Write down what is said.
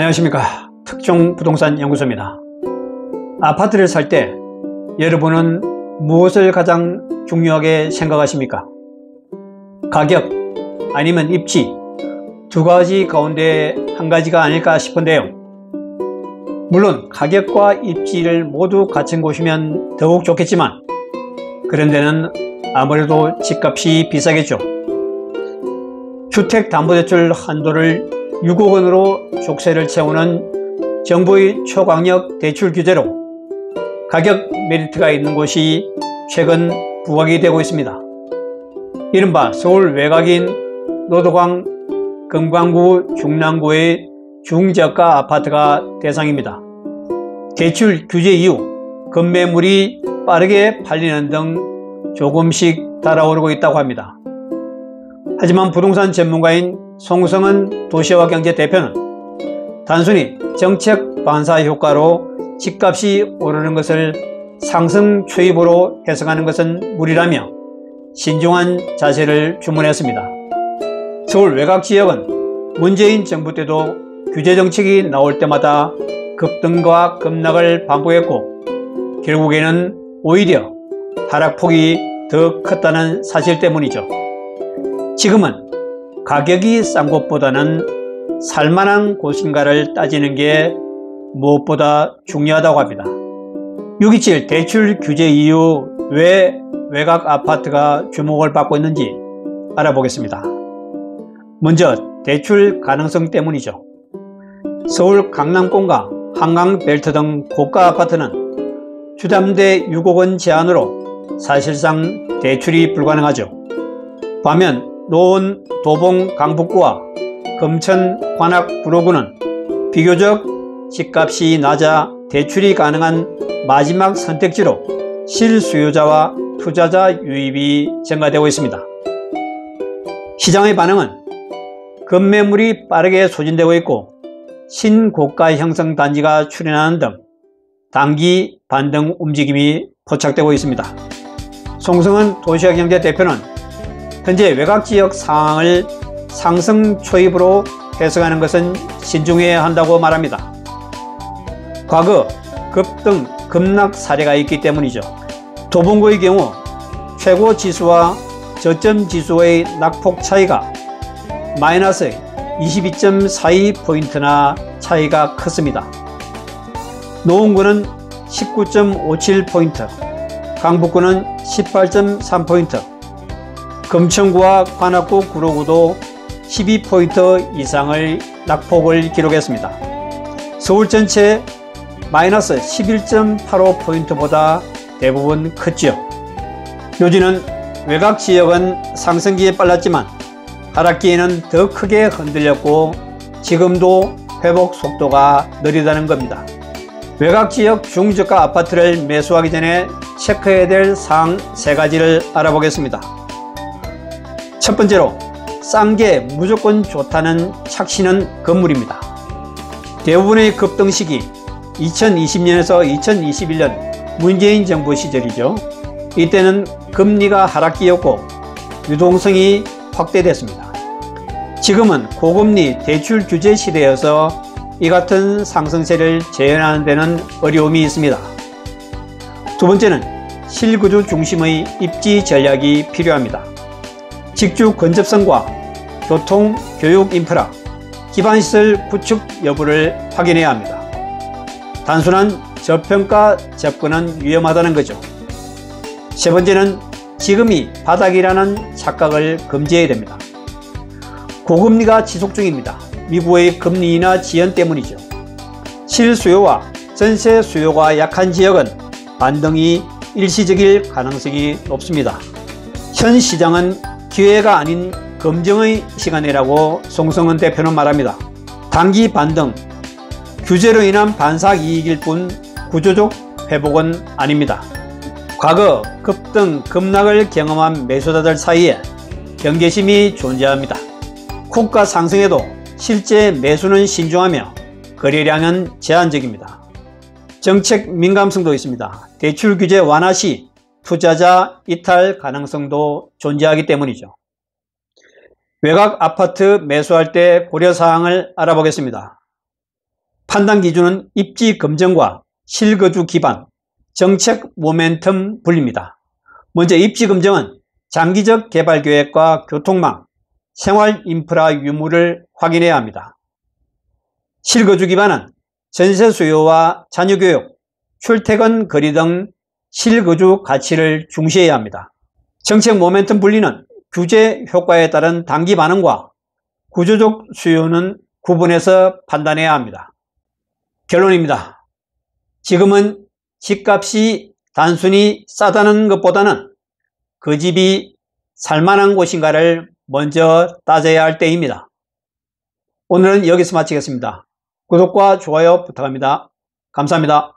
안녕하십니까. 특종부동산 연구소입니다. 아파트를 살 때 여러분은 무엇을 가장 중요하게 생각하십니까? 가격 아니면 입지, 두 가지 가운데 한 가지가 아닐까 싶은데요. 물론 가격과 입지를 모두 갖춘 곳이면 더욱 좋겠지만 그런 데는 아무래도 집값이 비싸겠죠. 주택담보대출 한도를 6억 원으로 족쇄를 채우는 정부의 초강력 대출 규제로 가격 메리트가 있는 곳이 최근 부각이 되고 있습니다. 이른바 서울 외곽인 노도강 금강구 중랑구의 중저가 아파트가 대상입니다. 대출 규제 이후 급매물이 빠르게 팔리는 등 조금씩 달아오르고 있다고 합니다. 하지만 부동산 전문가인 송성은 도시화경제 대표는 단순히 정책 반사 효과로 집값이 오르는 것을 상승 초입으로 해석하는 것은 무리라며 신중한 자세를 주문했습니다. 서울 외곽지역은 문재인 정부 때도 규제 정책이 나올 때마다 급등과 급락을 반복했고 결국에는 오히려 하락폭이 더 컸다는 사실 때문이죠. 지금은 가격이 싼 곳보다는 살만한 곳인가를 따지는 게 무엇보다 중요하다고 합니다. 6.27 대출 규제 이후 왜 외곽 아파트가 주목을 받고 있는지 알아보겠습니다. 먼저 대출 가능성 때문이죠. 서울 강남권과 한강벨트 등 고가 아파트는 주담대 6억 원 제한으로 사실상 대출이 불가능하죠. 반면 노원, 도봉, 강북구와 금천, 관악, 구로구는 비교적 집값이 낮아 대출이 가능한 마지막 선택지로 실수요자와 투자자 유입이 증가되고 있습니다. 시장의 반응은 급매물이 빠르게 소진되고 있고 신고가 형성 단지가 출현하는 등 단기 반등 움직임이 포착되고 있습니다. 송성은 도시화경제 대표는 현재 외곽지역 상황을 상승 초입으로 해석하는 것은 신중해야 한다고 말합니다. 과거 급등, 급락 사례가 있기 때문이죠. 도봉구의 경우 최고 지수와 저점 지수의 낙폭 차이가 마이너스 22.42포인트나 차이가 컸습니다. 노원구는 19.57포인트, 강북구는 18.3포인트, 금천구와 관악구, 구로구도 12포인트 이상의 낙폭을 기록했습니다. 서울 전체 마이너스 11.85포인트보다 대부분 컸지요. 요지는 외곽지역은 상승기에 빨랐지만 하락기에는 더 크게 흔들렸고 지금도 회복 속도가 느리다는 겁니다. 외곽지역 중저가 아파트를 매수하기 전에 체크해야 될 사항 3가지를 알아보겠습니다. 첫 번째로 싼 게 무조건 좋다는 착신은 건물입니다. 대부분의 급등 시기 2020년에서 2021년 문재인 정부 시절이죠. 이때는 금리가 하락기였고 유동성이 확대됐습니다. 지금은 고금리 대출 규제 시대여서 이 같은 상승세를 재현하는 데는 어려움이 있습니다. 두 번째는 실거주 중심의 입지 전략이 필요합니다. 직주 근접성과 교통, 교육 인프라, 기반시설 구축 여부를 확인해야 합니다. 단순한 저평가 접근은 위험하다는 거죠. 세 번째는 지금이 바닥이라는 착각을 금지해야 됩니다. 고금리가 지속 중입니다. 미국의 금리 인하 지연 때문이죠. 실수요와 전세 수요가 약한 지역은 반등이 일시적일 가능성이 높습니다. 현 시장은 기회가 아닌 검증의 시간이라고 송성은 대표는 말합니다. 단기 반등, 규제로 인한 반사 이익일 뿐 구조적 회복은 아닙니다. 과거 급등, 급락을 경험한 매수자들 사이에 경계심이 존재합니다. 국가 상승에도 실제 매수는 신중하며 거래량은 제한적입니다. 정책 민감성도 있습니다. 대출 규제 완화 시 투자자 이탈 가능성도 존재하기 때문이죠. 외곽 아파트 매수할 때 고려사항을 알아보겠습니다. 판단 기준은 입지 검증과 실거주 기반, 정책 모멘텀 분리입니다. 먼저 입지 검증은 장기적 개발 계획과 교통망, 생활 인프라 유무를 확인해야 합니다. 실거주 기반은 전세 수요와 자녀 교육, 출퇴근 거리 등 실거주 가치를 중시해야 합니다. 정책 모멘텀 분리는 규제 효과에 따른 단기 반응과 구조적 수요는 구분해서 판단해야 합니다. 결론입니다. 지금은 집값이 단순히 싸다는 것보다는 그 집이 살만한 곳인가를 먼저 따져야 할 때입니다. 오늘은 여기서 마치겠습니다. 구독과 좋아요 부탁합니다. 감사합니다.